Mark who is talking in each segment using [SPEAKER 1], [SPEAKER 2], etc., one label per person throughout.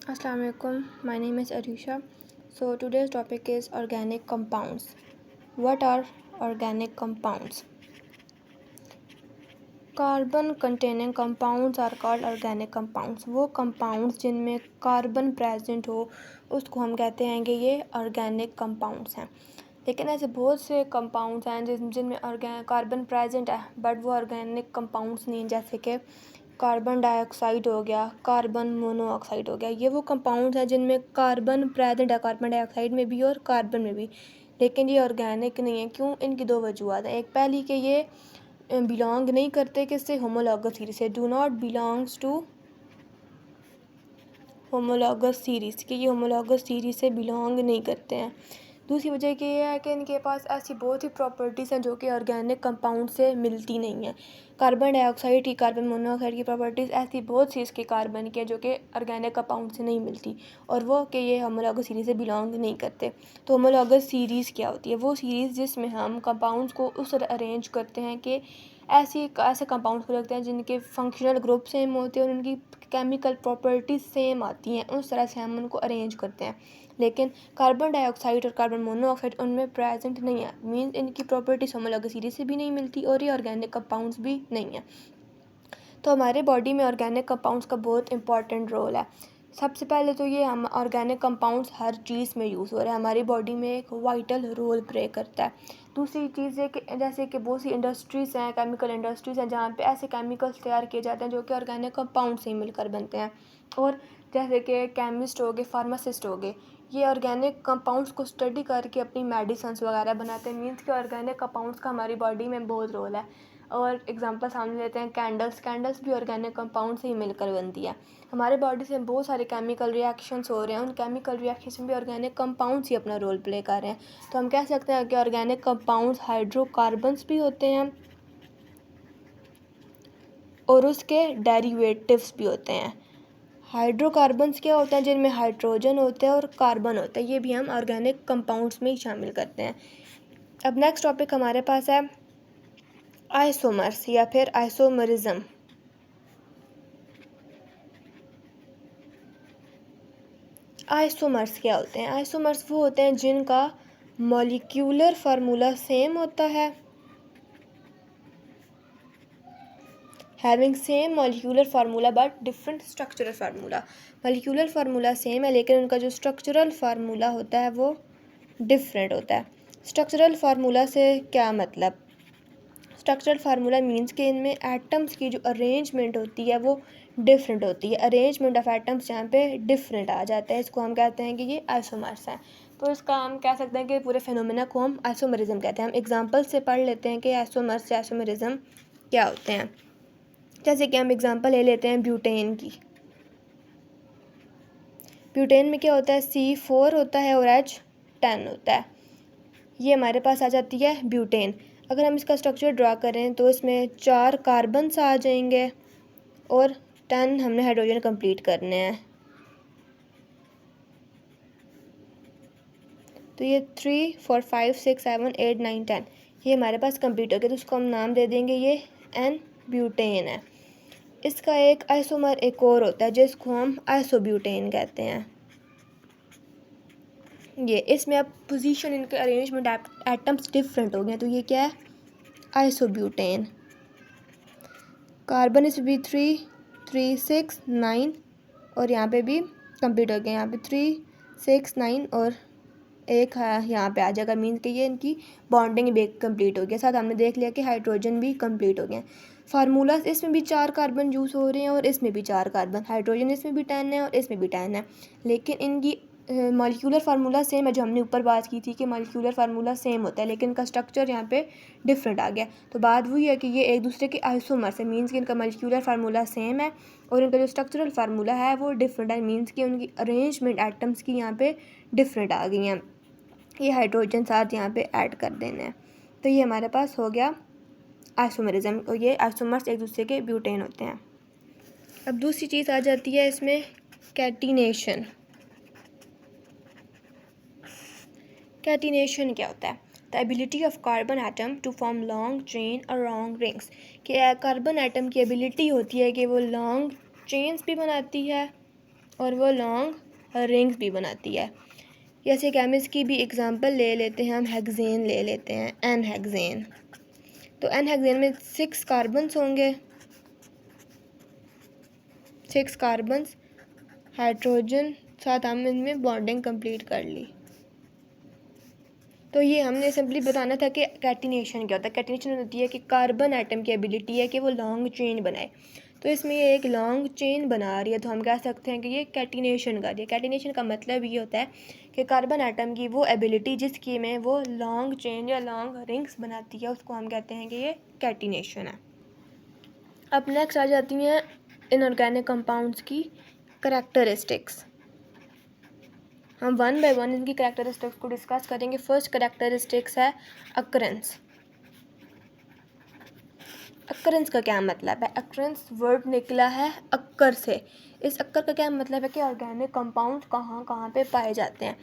[SPEAKER 1] Assalamu alaikum. My name is Arisha. So today's topic is organic compounds. What are organic compounds? Carbon containing compounds are called organic compounds. वो compounds जिनमें carbon present हो उसको हम कहते हैं कि ये ऑर्गेनिक कंपाउंड्स हैं। लेकिन ऐसे बहुत से कंपाउंड्स हैं जिनमें कार्बन प्रेजेंट है बट वो ऑर्गेनिक कंपाउंड्स नहीं हैं, जैसे कि कार्बन डाइऑक्साइड हो गया, कार्बन मोनोऑक्साइड हो गया। ये वो कंपाउंड्स हैं जिनमें कार्बन प्रेजेंट है, कार्बन डाइऑक्साइड में भी और कार्बन में भी, लेकिन ये ऑर्गेनिक नहीं है। क्यों? इनकी दो वजूहत हैं। एक पहली कि ये बिलोंग नहीं करते किससे, होमोलॉगस सीरीज से, do not belongs to homologous series, कि ये होमोलॉगस सीरीज़ से बिलोंग नहीं करते हैं। दूसरी वजह ये है कि इनके पास ऐसी बहुत ही प्रॉपर्टीज़ हैं जो कि ऑर्गेनिक कंपाउंड से मिलती नहीं हैं। कार्बन डाइऑक्साइड की, कार्बन मोनोऑक्साइड की प्रॉपर्टीज़ ऐसी बहुत सी इसके कार्बन की है जो कि ऑर्गेनिक कंपाउंड से नहीं मिलती, और वो कि ये होमोलॉगस सीरीज़ से बिलोंग नहीं करते। तो होमोलॉगस सीरीज़ क्या होती है? वो सीरीज़ जिसमें हम कंपाउंड्स को उस तरह अरेंज करते हैं कि ऐसे कंपाउंड्स को रखते हैं जिनके फंक्शनल ग्रुप सेम होते हैं और उनकी केमिकल प्रॉपर्टीज़ सेम आती हैं, उस तरह से हम उनको अरेंज करते हैं। लेकिन कार्बन डाइऑक्साइड और कार्बन मोनोऑक्साइड उनमें प्रेजेंट नहीं है, मीन्स इनकी प्रॉपर्टीज़ होमोलॉगस सीरीज से भी नहीं मिलती और ये ऑर्गेनिक कंपाउंड्स भी नहीं है। तो हमारे बॉडी में ऑर्गेनिक कंपाउंड्स का बहुत इंपॉर्टेंट रोल है। सबसे पहले तो ये हम ऑर्गेनिक कंपाउंड्स हर चीज़ में यूज़ हो रहा है, हमारी बॉडी में एक वाइटल रोल प्ले करता है। दूसरी चीज़ है कि जैसे कि बहुत सी इंडस्ट्रीज़ हैं, केमिकल इंडस्ट्रीज़ हैं, जहाँ पे ऐसे केमिकल्स तैयार किए जाते हैं जो कि ऑर्गेनिक कंपाउंड से ही मिलकर बनते हैं। और जैसे कि केमिस्ट हो गए, फार्मासिस्ट हो गए, ये ऑर्गेनिक कंपाउंड्स को स्टडी करके अपनी मेडिसिन्स वगैरह बनाते हैं। मीन्स कि ऑर्गेनिक कंपाउंड्स का हमारी बॉडी में बहुत रोल है। और एग्जांपल सामने लेते हैं, कैंडल्स भी ऑर्गेनिक कंपाउंड से ही मिलकर बनती है। हमारे बॉडी से बहुत सारे केमिकल रिएक्शंस हो रहे हैं, उन केमिकल रिएक्शन में भी ऑर्गेनिक कंपाउंड्स ही अपना रोल प्ले कर रहे हैं। तो हम कह सकते हैं कि ऑर्गेनिक कंपाउंड्स हाइड्रोकार्बन्स भी होते हैं और उसके डेरिवेटिव्स भी होते हैं। हाइड्रोकार्बन्स क्या होते हैं? जिनमें हाइड्रोजन होता है और कार्बन होता है, ये भी हम ऑर्गेनिक कंपाउंड्स में ही शामिल करते हैं। अब नेक्स्ट टॉपिक हमारे पास है आइसोमर्स या फिर आइसोमरिज्म। आइसोमर्स क्या होते हैं? आइसोमर्स वो होते हैं जिनका मॉलिक्यूलर फार्मूला सेम होता है, having same molecular formula but different structural formula. Molecular formula same है लेकिन उनका जो स्ट्रक्चरल फार्मूला होता है वो डिफरेंट होता है। स्ट्रक्चरल फार्मूला से क्या मतलब? स्ट्रक्चरल फार्मूला मीन्स कि इनमें एटम्स की जो अरेंजमेंट होती है वो डिफरेंट होती है। अरेंजमेंट ऑफ एटम्स जहाँ पे डिफरेंट आ जाता है, इसको हम कहते हैं कि ये आइसोमर्स है। तो इसका हम कह सकते हैं कि पूरे फिनोमेना को हम आइसोमरिज्म कहते हैं। हम एग्जांपल से पढ़ लेते हैं कि आइसोमर्स या आइसोमरिज्म क्या होते हैं। जैसे कि हम एग्जांपल ले लेते हैं ब्यूटेन की। ब्यूटेन में क्या होता है? C4 होता है और H10 होता है। ये हमारे पास आ जाती है ब्यूटेन। अगर हम इसका स्ट्रक्चर ड्रा करें तो इसमें 4 कार्बन्स आ जाएंगे और 10 हमने हाइड्रोजन कंप्लीट करने हैं। तो ये 3 4 5 6 7 8 9 10 ये हमारे पास कंप्लीट हो गया। तो उसको हम नाम दे देंगे ये N ब्यूटेन है। इसका एक आइसोमर एक और होता है जिसको हम आइसोब्यूटेन कहते हैं। ये इसमें अब पोजीशन, इनके अरेंजमेंट एटम्स डिफरेंट हो गए, तो ये क्या है? आइसोब्यूटेन। कार्बन इस भी 3 3 6 9 और यहाँ पे भी कंप्लीट हो गया। यहाँ पे 3 6 9 और एक यहाँ पे आ जाएगा, मीन्स कि ये इनकी बॉन्डिंग भी कंप्लीट हो गया। साथ हमने देख लिया कि हाइड्रोजन भी कंप्लीट हो गए। फार्मूला इसमें भी 4 कार्बन यूज़ हो रहे हैं और इसमें भी 4 कार्बन, हाइड्रोजन इसमें भी 10 है और इसमें भी 10 है, लेकिन इनकी मॉलिक्यूलर फार्मूला सेम है। जो हमने ऊपर बात की थी कि मॉलिक्यूलर फार्मूला सेम होता है लेकिन इनका स्ट्रक्चर यहाँ पे डिफरेंट आ गया। तो बात वही है कि ये एक दूसरे के आइसोमर्स है, मीन्स कि इनका मॉलिक्यूलर फार्मूला सेम है और इनका जो स्ट्रक्चरल फार्मूला है वो डिफरेंट है, मीन्स कि उनकी अरेंजमेंट एटम्स की यहाँ पे डिफरेंट आ गई हैं। ये हाइड्रोजन साथ यहाँ पे ऐड कर देना है। तो ये हमारे पास हो गया आइसोमरिज्म, और ये आइसोमर्स एक दूसरे के ब्यूटेन होते हैं। अब दूसरी चीज़ आ जाती है इसमें कैटिनेशन। कैटिनेशन क्या होता है? The ability of carbon atom to form long chain और लॉन्ग रिंग्स। कि कार्बन एटम की एबिलिटी होती है कि वो लॉन्ग चेन्स भी बनाती है और वो लॉन्ग रिंग्स भी बनाती है। जैसे केमिस्ट की भी एग्जांपल ले लेते हैं, हम हेक्सेन ले लेते हैं, एन हेक्सेन। तो एन हेक्सेन में 6 कार्बन्स होंगे, 6 कार्बन्स, हाइड्रोजन, साथ हमने इनमें बॉन्डिंग कंप्लीट कर ली। तो ये हमने सिंपली बताना था कि कैटिनेशन क्या होता है। कैटिनेशन होती है कि कार्बन एटम की एबिलिटी है कि वो लॉन्ग चेन बनाए। तो इसमें ये एक लॉन्ग चेन बना रही है, तो हम कह सकते हैं कि ये कैटिनेशन कर रही है। कैटिनेशन का मतलब ये होता है कि कार्बन एटम की वो एबिलिटी जिसकी में वो लॉन्ग चेन या लॉन्ग रिंग्स बनाती है, उसको हम कहते हैं कि ये कैटिनेशन है। अब नेक्स्ट आ जाती हैं इनऑर्गेनिक कंपाउंड्स की करैक्टरिस्टिक्स। हम वन बाय वन इनकी करैक्टरिस्टिक्स को डिस्कस करेंगे। फर्स्ट करैक्टरिस्टिक्स है अकरेंस। अकरेंस का क्या मतलब है? अकरेंस वर्ड निकला है अक्कर से। इस अक्कर का क्या मतलब है कि ऑर्गेनिक कंपाउंड कहाँ कहाँ पे पाए जाते हैं।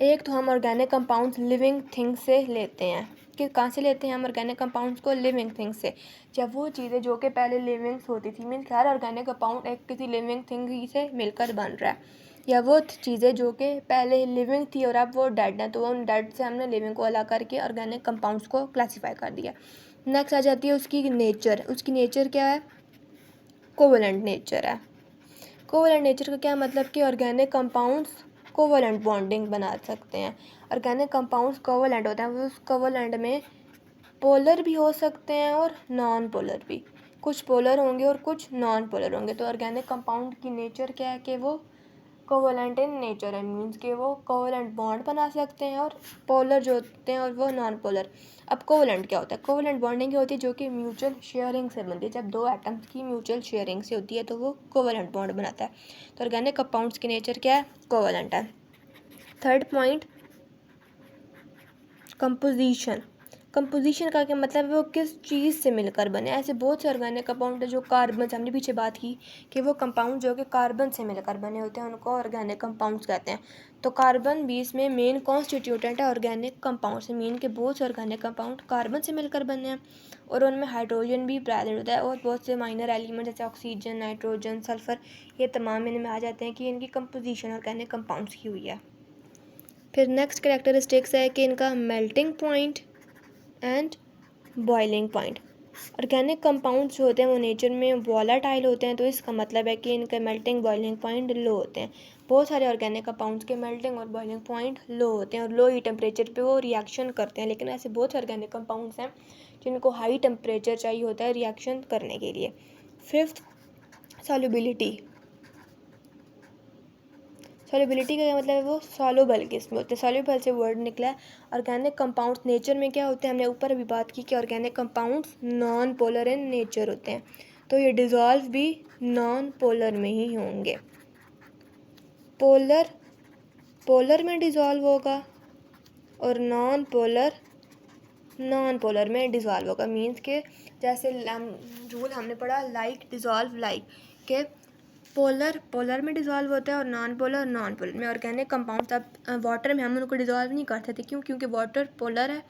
[SPEAKER 1] एक तो हम ऑर्गेनिक कंपाउंड्स लिविंग थिंग्स से लेते हैं कि कहाँ से लेते हैं हम ऑर्गेनिक कंपाउंड्स को? लिविंग थिंग्स से। जब वो चीज़ें जो कि पहले लिविंग्स होती थी, मीन्स हर ऑर्गेनिक कंपाउंड एक किसी लिविंग थिंग ही से मिलकर बन रहा है, या वो चीज़ें जो कि पहले लिविंग थी और अब वो डेड हैं, तो उन डेड से हमने लिविंग को अलग करके ऑर्गेनिक कंपाउंड्स को क्लासीफाई कर दिया। नेक्स्ट आ जाती है उसकी नेचर। उसकी नेचर क्या है? कोवेलेंट नेचर है। कोवेलेंट नेचर का क्या मतलब कि ऑर्गेनिक कंपाउंड्स कोवेलेंट बॉन्डिंग बना सकते हैं। ऑर्गेनिक कंपाउंड्स कोवेलेंट होते हैं, वो उस कोवेलेंट में पोलर भी हो सकते हैं और नॉन पोलर भी। कुछ पोलर होंगे और कुछ नॉन पोलर होंगे। तो ऑर्गेनिक कंपाउंड की नेचर क्या है कि वो कोवेलेंट इन नेचर है, मीन्स कि वो कोवेलेंट बॉन्ड बना सकते हैं, और पोलर जो होते हैं और वो नॉन पोलर। अब कोवेलेंट क्या होता है? कोवेलेंट बॉन्डिंग क्या होती है? जो कि म्यूचुअल शेयरिंग से बनती है। जब दो एटम्स की म्यूचुअल शेयरिंग से होती है तो वो कोवेलेंट बॉन्ड बनाता है। तो ऑर्गेनिक कंपाउंड्स की नेचर क्या है? कोवेलेंट है। Third point, composition. कंपोजिशन का क्या मतलब है? वो किस चीज़ से मिलकर बने। ऐसे बहुत से ऑर्गेनिक कंपाउंड है जो कार्बन से, हमने पीछे बात की कि वो कंपाउंड जो कि कार्बन से मिलकर बने होते हैं उनको ऑर्गेनिक कंपाउंड्स कहते हैं। तो कार्बन भी इसमें मेन कॉन्स्टिट्यूटेंट है ऑर्गेनिक कंपाउंड से। मीन के बहुत से ऑर्गेनिक कंपाउंड कार्बन से मिलकर बने हैं और उनमें हाइड्रोजन भी प्रेजेंट होता है, और बहुत से माइनर एलिमेंट जैसे ऑक्सीजन, नाइट्रोजन, सल्फर, ये तमाम इनमें आ जाते हैं कि इनकी कंपोजिशन ऑर्गेनिक कंपाउंड्स की हुई है। फिर नेक्स्ट कैरेक्टरिस्टिक्स है कि इनका melting point and boiling point. Organic compounds जो होते हैं वो नेचर में वॉलाटाइल होते हैं, तो इसका मतलब है कि इनके मेल्टिंग बॉइलिंग पॉइंट लो होते हैं। बहुत सारे ऑर्गेनिक कंपाउंड्स के मेल्टिंग और बॉइलिंग पॉइंट लो होते हैं और लो ही टेम्परेचर पे वो रिएक्शन करते हैं, लेकिन ऐसे बहुत से ऑर्गेनिक कंपाउंड्स हैं जिनको हाई टेम्परेचर चाहिए होता है रिएक्शन करने के लिए। Fifth, solubility. सॉल्युबिलिटी का क्या मतलब है? वो सॉल्युबल किस्म होते हैं। सॉल्युबल से वर्ड निकला है। ऑर्गेनिक कंपाउंड्स नेचर में क्या होते हैं? हमने ऊपर अभी बात की कि organic compounds non polar in nature होते हैं, तो ये डिज़ोल्व भी नॉन पोलर में ही होंगे। पोलर पोलर में डिज़ोल्व होगा और नॉन पोलर में डिज़ोल्व होगा। मीन्स के जैसे रूल हमने पढ़ा लाइक डिज़ोल्व लाइक, के पोलर में डिज़ोल्व होता है और नॉन पोलर में। ऑर्गेनिक कंपाउंड्स अब वाटर में हम उनको डिज़ोल्व नहीं कर सकते, क्यों? क्योंकि वाटर पोलर है।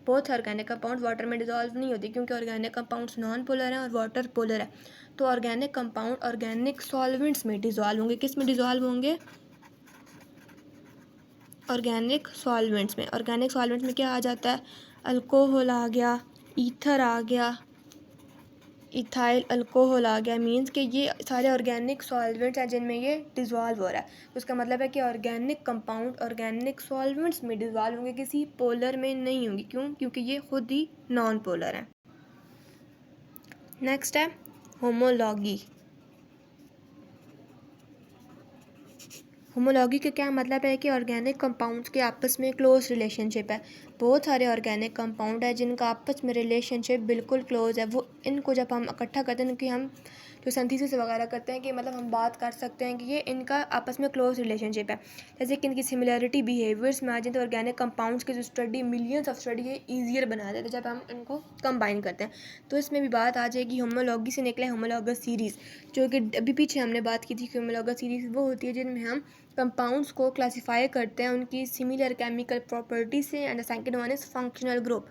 [SPEAKER 1] बहुत ऑर्गेनिक कंपाउंड वाटर में डिज़ोल्व नहीं होती क्योंकि ऑर्गेनिक कंपाउंड्स नॉन पोलर हैं और वाटर पोलर है। तो ऑर्गेनिक कंपाउंड ऑर्गेनिक सॉल्वेंट्स में डिज़ोल्व होंगे। किस में डिज़ोल्व होंगे? ऑर्गेनिक सॉल्वेंट्स में। ऑर्गेनिक सॉल्वेंट्स में क्या आ जाता है? अल्कोहल आ गया, ईथर आ गया, इथाइल अल्कोहल आ गया। मीन्स कि ये सारे ऑर्गेनिक सॉल्वेंट्स हैं जिनमें ये डिज़ोल्व हो रहा है। तो उसका मतलब है कि ऑर्गेनिक कंपाउंड ऑर्गेनिक सॉल्वेंट्स में डिज़ोल्व होंगे, किसी पोलर में नहीं होंगे। क्यों? क्योंकि ये खुद ही नॉन पोलर हैं। नेक्स्ट है होमोलॉगी। होमोलॉगी का क्या मतलब है कि ऑर्गेनिक कंपाउंड्स के आपस में क्लोज रिलेशनशिप है। बहुत सारे ऑर्गेनिक कंपाउंड है जिनका आपस में रिलेशनशिप बिल्कुल क्लोज है। वो इनको जब हम इकट्ठा करते हैं, इनकी हम जो सिंथेसिस वगैरह करते हैं कि मतलब हम बात कर सकते हैं कि ये इनका आपस में क्लोज रिलेशनशिप है। जैसे कि इनकी सिमिलरिटी बिहेवियर्स में आ जाए तो ऑर्गेनिक कंपाउंड्स की जो स्टडी, मिलियंस ऑफ स्टडी, ये ईजियर बना देते हैं जब हम इनको कंबाइन करते हैं। तो इसमें भी बात आ जाएगी होमोलॉगी से निकले होमोलॉगस सीरीज़, जो कि अभी पीछे हमने बात की थी कि होमोलॉगस सीरीज़ वो होती है जिनमें हम कंपाउंड्स को क्लासीफाई करते हैं उनकी सिमिलर केमिकल प्रॉपर्टी से। And the second one is functional group.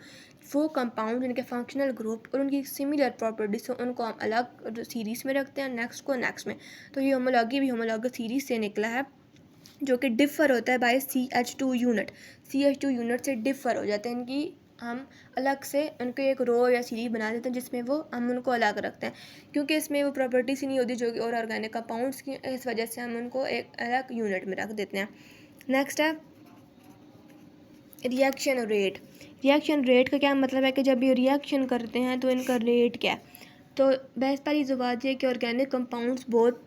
[SPEAKER 1] वो कंपाउंड जिनके फंक्शनल ग्रुप और उनकी सिमिलर प्रॉपर्टीज हो उनको हम अलग सीरीज़ में रखते हैं, नेक्स्ट को नेक्स्ट में। तो ये होमोलॉगी भी होमोलॉगस सीरीज़ से निकला है, जो कि डिफ़र होता है by CH2 unit. CH2 unit से डिफ़र हो जाते हैं इनकी, हम अलग से उनको एक रो या सीरीज बना देते हैं जिसमें वो हम उनको अलग रखते हैं, क्योंकि इसमें वो प्रॉपर्टीज ही नहीं होती जो कि और ऑर्गेनिक कंपाउंड्स की, इस वजह से हम उनको एक अलग यूनिट में रख देते हैं। नेक्स्ट है रिएक्शन रेट। रिएक्शन रेट का क्या मतलब है कि जब ये रिएक्शन करते हैं तो इनका रेट क्या है। तो बहस पहली जो बात है कि ऑर्गेनिक कंपाउंड्स बहुत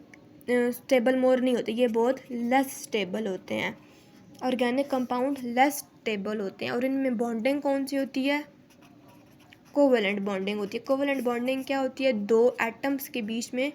[SPEAKER 1] स्टेबल मोर नहीं होते, ये बहुत लेस स्टेबल होते हैं। ऑर्गेनिक कंपाउंड लेस स्टेबल होते हैं और इनमें बॉन्डिंग कौन सी होती है, कोवेलेंट बॉन्डिंग होती है। कोवेलेंट बॉन्डिंग क्या होती है, दो एटम्स के बीच में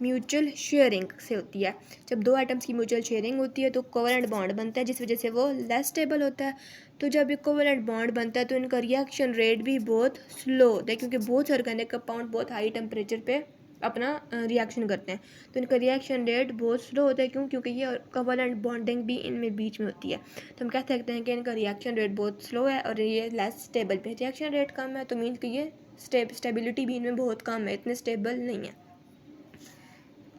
[SPEAKER 1] म्यूचुअल शेयरिंग से होती है। जब दो एटम्स की म्यूचुअल शेयरिंग होती है तो कोवेलेंट बॉन्ड बनता है, जिस वजह से वो लेस स्टेबल होता है। तो जब ये कोवेलेंट बॉन्ड बनता है तो इनका रिएक्शन रेट भी बहुत स्लो होता है, क्योंकि बहुत ऑर्गेनिक कंपाउंड बहुत हाई टेम्परेचर पे अपना रिएक्शन करते हैं, तो इनका रिएक्शन रेट बहुत स्लो होता है। क्योंकि ये कोवेलेंट बॉन्डिंग भी इनमें बीच में होती है, तो हम कह सकते हैं कि इनका रिएक्शन रेट बहुत स्लो है और ये लेस स्टेबल पे। रिएक्शन रेट कम है तो मीन्स कि ये स्टेबिलिटी भी इनमें बहुत कम है, इतने स्टेबल नहीं है।